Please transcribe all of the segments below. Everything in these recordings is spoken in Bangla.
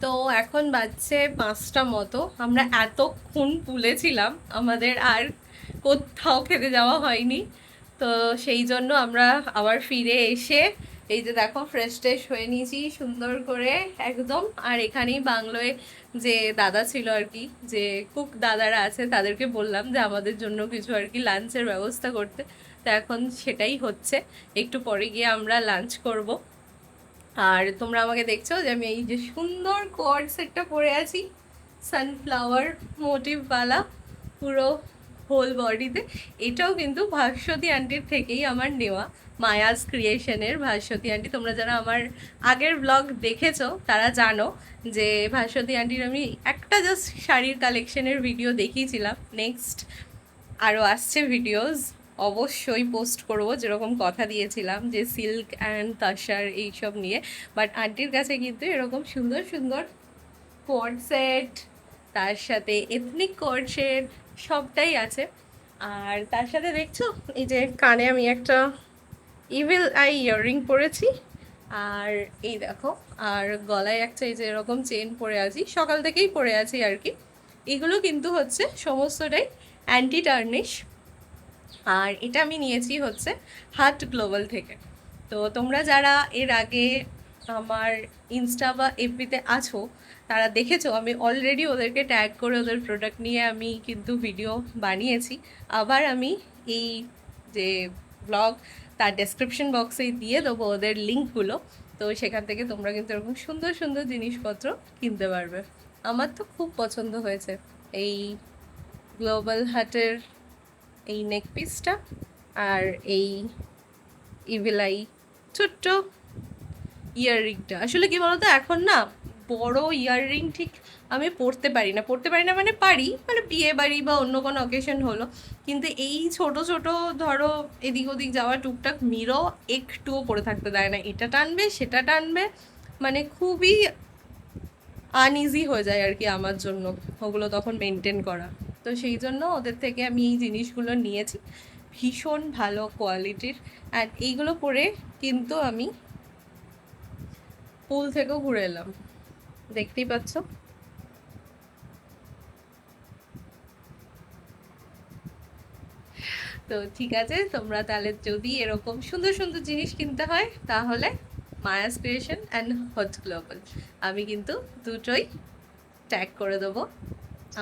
তো এখন বাজছে 5টা মতো। আমরা এতক্ষণ পুলে ছিলাম, আমাদের আর কোথাও খেতে যাওয়া হয়নি। তো সেই জন্য আমরা আবার ফিরে এসে এই যে দেখো ফ্রেশ ট্রেশ হয়ে নিয়েছি সুন্দর করে একদম। আর এখানেই বাংলোয় যে দাদা ছিল আর কি, যে কুক দাদারা আছে, তাদেরকে বললাম যে আমাদের জন্য কিছু আর কি লাঞ্চের ব্যবস্থা করতে। তো এখন সেটাই হচ্ছে, একটু পরে গিয়ে আমরা লাঞ্চ করব। আর তোমরা আমাকে দেখছো যে আমি এই যে সুন্দর কোয়ার্ড সেটটা পরে আছি, সানফ্লাওয়ার মোটিভওয়ালা, পুরো হোল বডিতে। এটাও কিন্তু ভাস্বতী আন্টির থেকেই আমার নেওয়া, মায়াস ক্রিয়েশনের ভাস্বতী আন্টি। তোমরা যারা আমার আগের ব্লগ দেখেছো তারা জানো যে ভাস্বতী আন্টির আমি একটা জাস্ট শাড়ির কালেকশনের ভিডিও দেখিয়েছিলাম। নেক্সট আরও আসছে ভিডিওস, অবশ্যই পোস্ট করব, যেরকম কথা দিয়েছিলাম যে সিল্ক অ্যান্ড তাসার এইসব নিয়ে। বাট আন্টির কাছে কিন্তু এরকম সুন্দর সুন্দর কোড সেট, তার সাথে এথনিক কোড সেট সবটাই আছে। আর তার সাথে দেখছো এই যে কানে আমি একটা ইভিল আই ইয়াররিং পরেছি, আর এই দেখো, আর গলায় একটা এই যে এরকম চেন পরে আছি, সকাল থেকেই পরে আছি আর কি। এগুলো কিন্তু হচ্ছে সমস্তটাই অ্যান্টি টার্নিশ। আর এটা আমি নিয়েছি হচ্ছে হাট গ্লোবাল থেকে। তো তোমরা যারা এর আগে আমার ইনস্টা বা এফবিতে আছো তারা দেখেছো আমি অলরেডি ওদেরকে ট্যাগ করে ওদের প্রোডাক্ট নিয়ে আমি কিন্তু ভিডিও বানিয়েছি। আবার আমি এই যে ব্লগ তার ডেসক্রিপশন বক্সে দিয়ে দেবো ওদের লিঙ্কগুলো। তো সেখান থেকে তোমরা কিন্তু এরকম সুন্দর সুন্দর জিনিসপত্র কিনতে পারবে। আমার তো খুব পছন্দ হয়েছে এই গ্লোবাল হাটের এই নেক পিসটা, আর এই ইভিলাই ছোট্ট ইয়াররিংটা। আসলে কি বলতো, এখন না বড় ইয়াররিং ঠিক আমি পরতে পারি না মানে পারি, মানে বিয়ে বাড়ি বা অন্য কোনো অকেশন হলো। কিন্তু এই ছোট ছোট ধরো এদিক ওদিক যাওয়া টুকটাক মিরো একটুও পরে থাকতে দেয় না, এটা টানবে সেটা টানবে, মানে খুবই আনইজি হয়ে যায় আর কি আমার জন্য ওগুলো তখন মেনটেন করা। তো সেই জন্য ওদের থেকে আমি এই জিনিসগুলো নিয়েছি, ভীষণ ভালো কোয়ালিটির। অ্যান্ড এইগুলো পরে কিন্তু আমি পুল থেকেও ঘুরে এলাম, দেখতেই পাচ্ছ। তো ঠিক আছে, তোমরা তাহলে যদি এরকম সুন্দর সুন্দর জিনিস কিনতে হয় তাহলে Maya's creation and hot global, আমি কিন্তু দুটোই ট্যাগ করে দেবো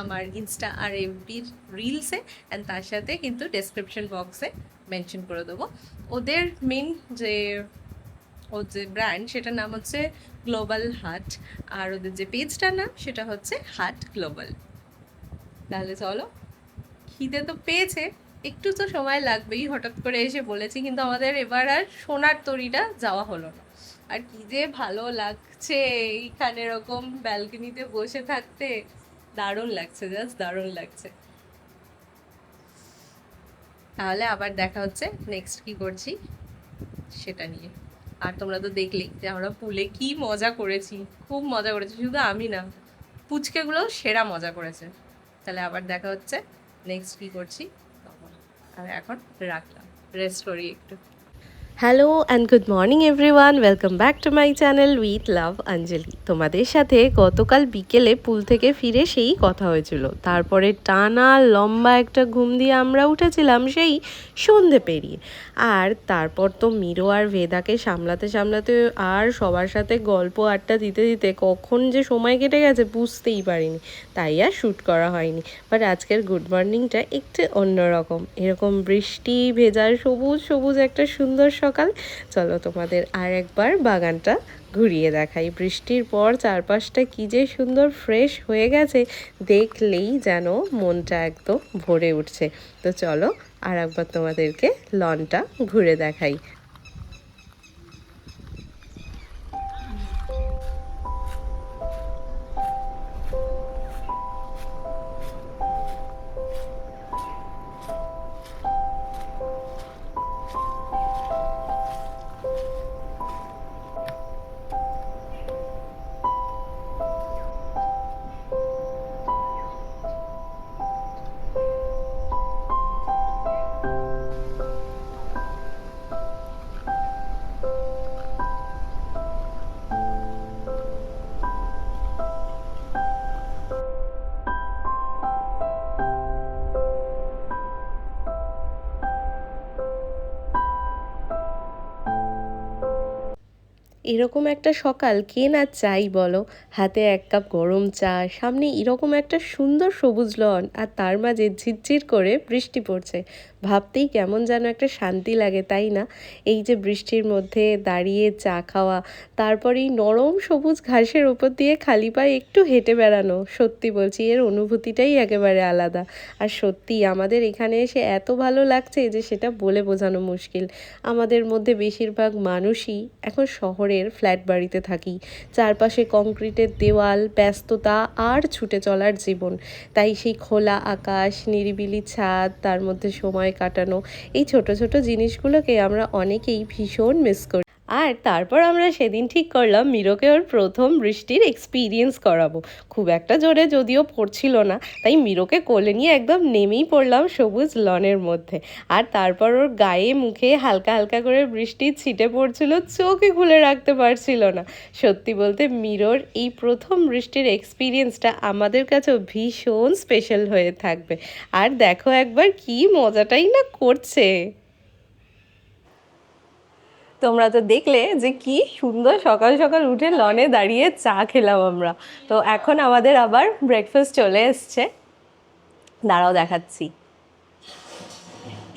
আমার ইনস্টা আর এফবির রিলসে, অ্যান্ড তার সাথে কিন্তু ডেসক্রিপশন বক্সে মেনশন করে দেবো। ওদের মেন যে ওর যে ব্র্যান্ড সেটার নাম হচ্ছে গ্লোবাল হাট, আর ওদের যে পেজটার নাম সেটা হচ্ছে হাট গ্লোবাল। তাহলে চলো, খিদে তো পেয়েছে, একটু তো সময় লাগবেই, হঠাৎ করে এসে বলেছি, কিন্তু আমাদের এবার আর সোনার তরীটা যাওয়া হলো না। আর কি যে ভালো লাগছে এইখানে এরকম ব্যালকনিতে বসে থাকতে, দারুণ লাগছে, জাস্ট দারুণ লাগছে। তাহলে আবার দেখা হচ্ছে নেক্সট কি করছি সেটা নিয়ে। আর তোমরা তো দেখলেই যে আমরা পুলে কি মজা করেছি, খুব মজা করেছি, শুধু আমি না, পুচকেগুলো সেরা মজা করেছে। তাহলে আবার দেখা হচ্ছে নেক্সট কি করছি তখন। আর এখন রাখলাম, রেস্ট করি একটু। Hello and good morning everyone, welcome back to my channel with love Anjali. তোমাদের সাথে গতকাল বিকেলে পুল থেকে ফিরে সেই কথা হয়েছিল, তারপরে টানা লম্বা একটা ঘুম দিয়ে আমরা উঠেছিলাম সেই সন্ধে পেরিয়ে। আর তারপর তো মিরো আর ভেদাকে সামলাতে সামলাতে আর সবার সাথে গল্প আড্ডা দিতে দিতে কখন যে সময় কেটে গেছে বুঝতেই পারিনি, তাই আর শ্যুট করা হয়নি। বাট আজকের গুড মর্নিংটা একটু অন্যরকম, এরকম বৃষ্টি ভেজার সবুজ সবুজ একটা সুন্দর সকাল। চলো তোমাদের আর একবার বাগানটা ঘুরিয়ে দেখাই। বৃষ্টির পর চারপাশটা কী যে সুন্দর ফ্রেশ হয়ে গেছে, দেখলেই যেন মনটা একদম ভরে উঠছে। তো চলো আর একবার তোমাদেরকে লনটা ঘুরে দেখাই। এরকম একটা সকাল কে না চাই বলো? হাতে এক কাপ গরম চা, সামনে এরকম একটা সুন্দর সবুজ লন, আর তার মাঝে ঝিরঝির করে বৃষ্টি পড়ছে। ভাবতেই কেমন যেন একটা শান্তি লাগে, তাই না? এই যে বৃষ্টির মধ্যে দাঁড়িয়ে চা খাওয়া, তারপর এই নরম সবুজ ঘাসের ওপর দিয়ে খালি পায়ে একটু হেঁটে বেড়ানো, সত্যি বলছি এর অনুভূতিটাই একেবারে আলাদা। আর সত্যি আমাদের এখানে এসে এত ভালো লাগছে যে সেটা বলে বোঝানো মুশকিল। আমাদের মধ্যে বেশিরভাগ মানুষই এখন শহরের ফ্ল্যাট বাড়িতে থাকি, চারপাশে কংক্রিটের দেওয়াল, ব্যস্ততা আর ছুটে চলার জীবন। তাই সেই খোলা আকাশ, নিরিবিলি ছাদ, তার মধ্যে সময় কাটানো, এই ছোট ছোট জিনিসগুলোকে আমরা অনেকেই ভীষণ মিস করি। আর তারপর আমরা সেদিন ঠিক করলাম মিরোকে ওর প্রথম বৃষ্টির এক্সপিরিয়েন্স করাবো। খুব একটা জোরে যদিও পড়ছিল না, তাই মিরোকে কোলে নিয়ে একদম নেমেই পড়লাম সবুজ লনের মধ্যে। আর তারপর ওর গায়ে মুখে হালকা হালকা করে বৃষ্টির ছিটে পড়ছিল, চোখে খুলে রাখতে পারছিল না। সত্যি বলতে মিরোর এই প্রথম বৃষ্টির এক্সপিরিয়েন্সটা আমাদের কাছেও ভীষণ স্পেশাল হয়ে থাকবে। আর দেখো একবার কি মজাটাই না করছে। তোমরা তো দেখলে যে কি সুন্দর সকাল সকাল উঠে লনে দাঁড়িয়ে চা খেলাম আমরা। তো এখন আমাদের আবার ব্রেকফাস্ট চলে এসছে, দাঁড়াও দেখাচ্ছি।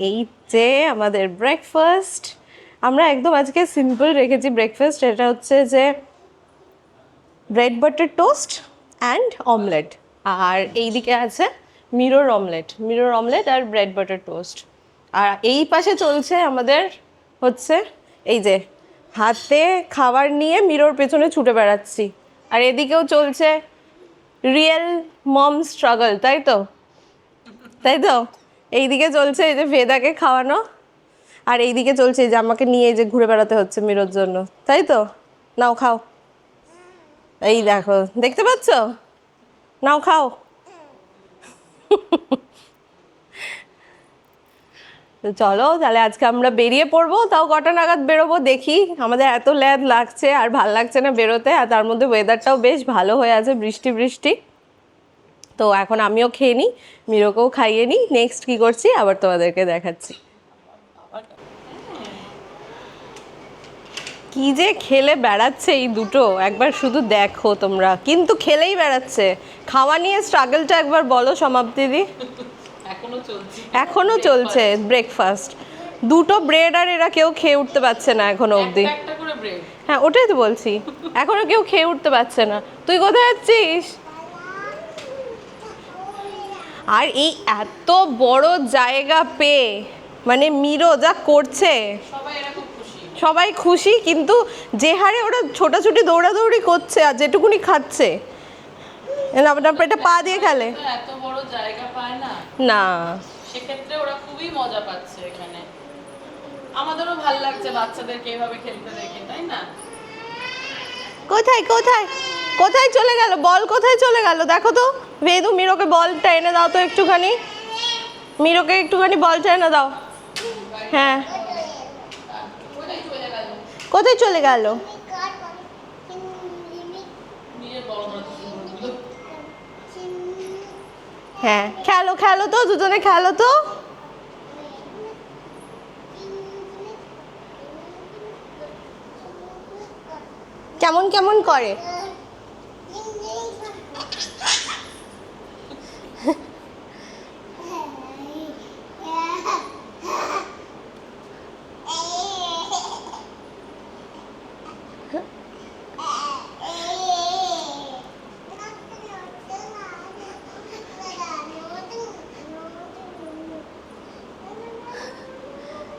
এই যে আমাদের ব্রেকফাস্ট, আমরা একদম আজকে সিম্পল রেখেছি ব্রেকফাস্ট। এটা হচ্ছে যে bread butter toast and omelette, আর এই দিকে আছে মিরোর অমলেট আর ব্রেড বাটার টোস্ট। আর এই পাশে চলছে আমাদের হচ্ছে এই যে হাতে খাবার নিয়ে মিরোর পেছনে ছুটে বেড়াচ্ছি। আর এদিকেও চলছে রিয়েল মম স্ট্রাগল, তাই তো? এইদিকে চলছে এই যে ভেদাকে খাওয়ানো, আর এইদিকে চলছে এই যে আমাকে নিয়ে এই যে ঘুরে বেড়াতে হচ্ছে মিরোর জন্য, তাই তো? নাও খাও, এই দেখো দেখতে পাচ্ছ, নাও খাও। তো চলো তাহলে আজকে আমরা বেরিয়ে পড়বো। তাও কটা নাগাদ বেরোবো দেখি, আমাদের এত ল্যাদ লাগছে আর ভাল লাগছে না বেরোতে, আর তার মধ্যে ওয়েদারটাও বেশ ভালো হয়ে আছে, বৃষ্টি বৃষ্টি। তো এখন আমিও খেয়ে নিই, মিরোকেও খাইয়ে নিই, নেক্সট কী করছি আবার তোমাদেরকে দেখাচ্ছি। কি যে খেলে বেড়াচ্ছে এই দুটো, একবার শুধু দেখো তোমরা, কিন্তু খেলেই বেড়াচ্ছে। খাওয়া নিয়ে স্ট্রাগলটা একবার বলো সমাপ্তিদি। এখনো চলছে ব্রেকফাস্ট, দুটো ব্রেড আর এরা কেউ খেয়ে উঠতে পারছে না এখনো অবধি। হ্যাঁ ওটাই তো বলছি, এখনো কেউ খেয়ে উঠতে পারছে না। তুই কোথায় যাচ্ছিস? আর এই এত বড় জায়গা পেয়ে মানে মিরো যা করছে, সবাই খুশি, কিন্তু যে হারে ওরা ছোটাছুটি দৌড়াদৌড়ি করছে আর যেটুকুনি খাচ্ছে, এটা পা দিয়ে খেলে, এত বড় জায়গা পায় না, না সেক্ষেত্রে ওরা খুবই মজা পাচ্ছে এখানে। আমাদেরও ভালো লাগছে বাচ্চাদেরকে এভাবে খেলতে দেখে, তাই না? কোথায় কোথায় কোথায় চলে গেল বল, কোথায় চলে গেল দেখো তো। বেদু মিরোকে বলটা এনে দাও তো একটুখানি, মিরোকে একটুখানি বলটা এনে দাও। হ্যাঁ কোথায় চলে গেল? হ্যাঁ খেলো খেলো তো, দুজনে খেলো তো। কেমন কেমন করে,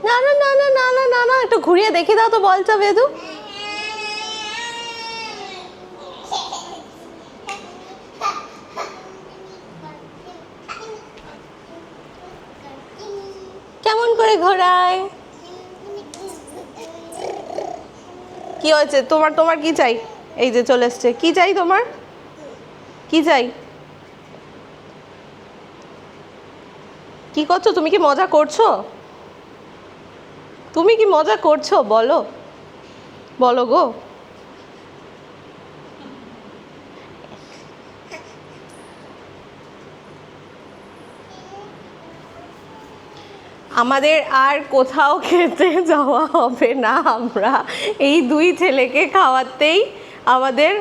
না না না না না না না না, একটু ঘুরিয়ে দেখে দাও তো বলটা বেদু। কেমন করে ঘোরায়? কি হয়েছে তোমার, তোমার কি চাই? এই যে চলে এসছে, কি চাই তোমার, কি চাই? কি করছো তুমি, কি মজা করছো? তুমি কি মজা করছো বলো, বলো গো। আমাদের আর কোথাও খেতে যাওয়া হবে না, আমরা এই দুই ছেলেকে খাওয়াতেই আমাদের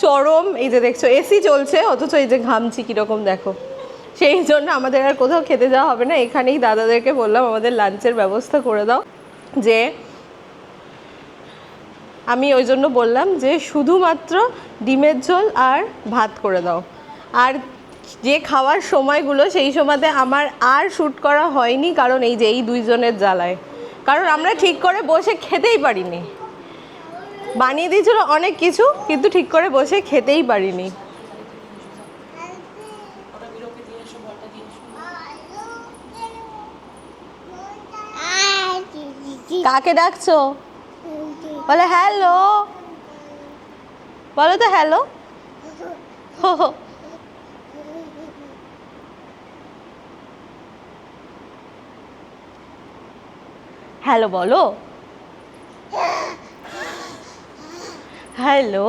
চরম, এই যে দেখছো এসি চলছে অথচ এই যে ঘামছি কীরকম দেখো, সেই জন্য আমাদের আর কোথাও খেতে যাওয়া হবে না। এখানেই দাদাদেরকে বললাম আমাদের লাঞ্চের ব্যবস্থা করে দাও, যে আমি ওই জন্য বললাম যে শুধুমাত্র ডিমের ঝোল আর ভাত করে দাও। আর যে খাওয়ার সময়গুলো সেই সময়তে আমার আর শ্যুট করা হয়নি, কারণ এই যে এই দুইজনের জ্বালায়, কারণ আমরা ঠিক করে বসে খেতেই পারিনি। বানিয়ে দিয়েছিল অনেক কিছু কিন্তু ঠিক করে বসে খেতেই পারিনি। কাকে ডাকছো? বলে হ্যালো, বলো তো হ্যালো। হ্যালো বলো, হ্যালো।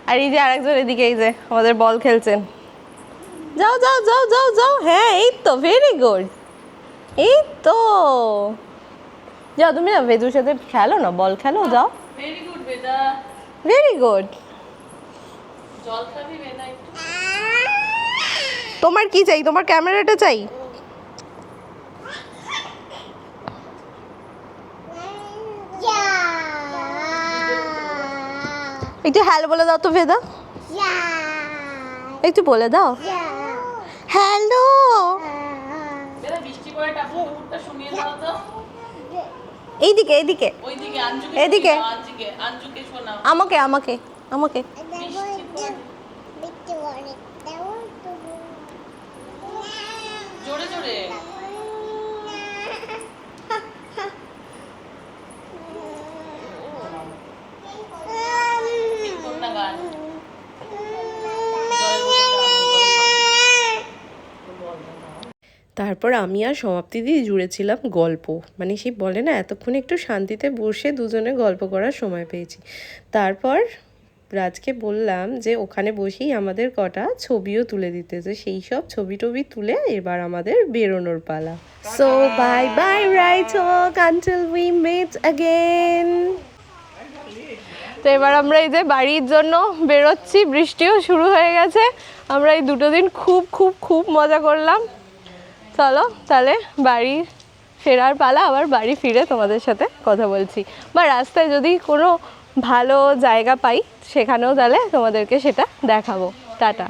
আর এই যে আরেকজন এদিকে এই যে আমাদের বল খেলছেন, যাও যাও যাও যাও যাও, হ্যাঁ এই তো ভেরি গুড, এই তো যাও তুমি না ভেজুর সাথে খেলো না, বল খেলো, যাও। ভেরি গুড বেদা, ভেরি গুড। জল খাবি বেদা একটু? তোমার কি চাই, তোমার ক্যামেরাটা চাই? একটু হ্যালো বলে দাও তো ভেদা, একটু বলে দাও হ্যালো। বেদা বৃষ্টি পড়ে টাপুরটা শুনিয়ে দাও তো। এইদিকে এইদিকে ওইদিকে আঞ্জুকে, এদিকে। আঞ্জুকে শোনাও। আমাকে আমাকে আমাকে বৃষ্টি পড়ে জোরে জোরে। কোনটা গান? তারপর আমি আর সমাপ্তি দিয়ে জুড়েছিলাম গল্প, মানে সেই বলে না এতক্ষণ একটু শান্তিতে বসে দুজনে গল্প করার সময় পেয়েছি। তারপর রাজকে বললাম যে ওখানে বসেই আমাদের কটা ছবিও তুলে দিতে, যে সেই সব ছবি টবি তুলে এবার আমাদের বেরোনোর পালা। সো বাই বাই রাইটক আনটিল উই মিট অ্যাগেন। তো এবার আমরা এই যে বাড়ির জন্য বেরোচ্ছি, বৃষ্টিও শুরু হয়ে গেছে। আমরা এই দুটো দিন খুব খুব খুব মজা করলাম। চলো তাহলে বাড়ি ফেরার পালা, আবার বাড়ি ফিরে তোমাদের সাথে কথা বলছি, বা রাস্তায় যদি কোনো ভালো জায়গা পাই সেখানেও তাহলে তোমাদেরকে সেটা দেখাবো। টাটা।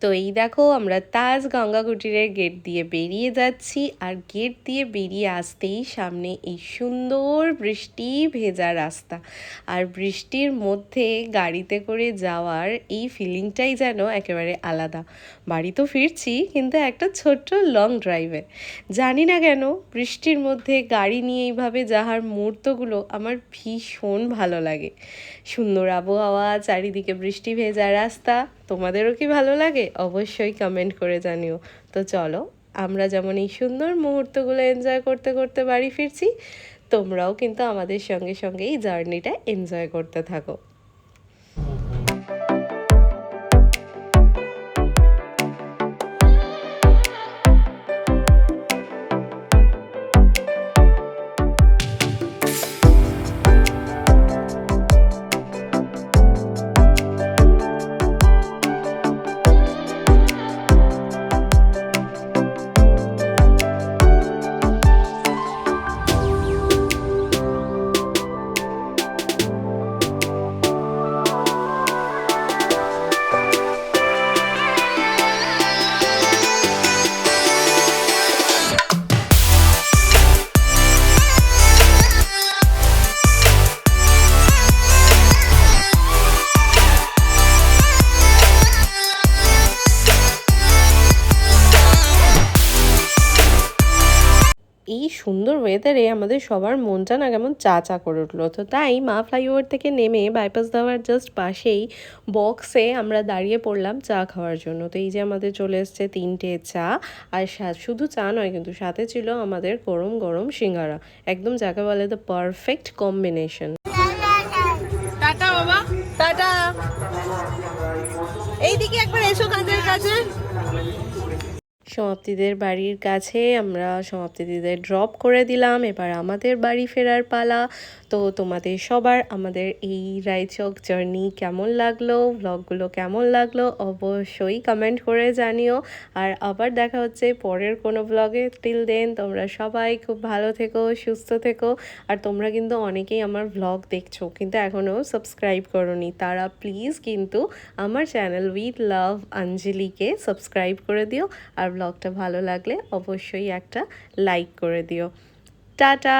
তো এই দেখো আমরা তাজ গঙ্গা কুটিরের গেট দিয়ে বেরিয়ে যাচ্ছি, আর গেট দিয়ে বেরিয়ে আসতেই সামনে এই সুন্দর বৃষ্টি ভেজা রাস্তা, আর বৃষ্টির মধ্যে গাড়িতে করে যাওয়ার এই ফিলিংটাই যেন একেবারে আলাদা। বাড়ি তো ফিরছি কিন্তু একটা ছোট্ট লং ড্রাইভে, জানি না কেন বৃষ্টির মধ্যে গাড়ি নিয়ে এইভাবে যাওয়ার মুহূর্তগুলো আমার ভীষণ ভালো লাগে। সুন্দর আবহাওয়া, চারিদিকে বৃষ্টি ভেজা রাস্তা, তোমাদেরও কি ভালো লাগে? অবশ্যই কমেন্ট করে জানিও। তো চলো আমরা যেমন এই সুন্দর মুহূর্তগুলো এনজয় করতে করতে বাড়ি ফিরছি, তোমরাও কিন্তু আমাদের সঙ্গে সঙ্গে এই জার্নিটা এনজয় করতে থাকো। সুন্দর ওয়েদারে আমাদের সবার মনটা না কেমন চা চা করে উঠলো। তো তাই মা ফ্লাইওভার থেকে নেমে বাইপাস ধাবার জাস্ট পাশেই বক্সে আমরা দাঁড়িয়ে পড়লাম চা খাওয়ার জন্য। তো এই যে আমাদের চলে এসছে 3টে চা, আর শুধু চা নয় কিন্তু সাথে ছিল আমাদের গরম গরম সিঙ্গারা। একদম যাকে বলে দ্য পারফেক্ট কম্বিনেশন। টাটা বাবা। টাটা। এইদিকে একবার এসো কাজের কাছে। সমাপ্তিদের বাড়ির কাছে আমরা সমাপ্তিদের ড্রপ করে দিলাম, এবার আমাদের বাড়ি ফেরার পালা। তো তোমাদের সবার আমাদের এই রায়চক জার্নি কেমন লাগলো, ব্লগগুলো কেমন লাগলো অবশ্যই কমেন্ট করে জানিও। আর আবার দেখা হচ্ছে পরের কোনো ব্লগে। টিল দেন তোমরা সবাই খুব ভালো থেকো, সুস্থ থেকো। আর তোমরা কিন্তু অনেকেই আমার ব্লগ দেখছো কিন্তু এখনও সাবস্ক্রাইব করোনি, তারা প্লিজ কিন্তু আমার চ্যানেল উইথ লাভ অঞ্জলিকে সাবস্ক্রাইব করে দিও। আর ব্লগটা ভালো লাগলে অবশ্যই একটা লাইক করে দিও। টাটা।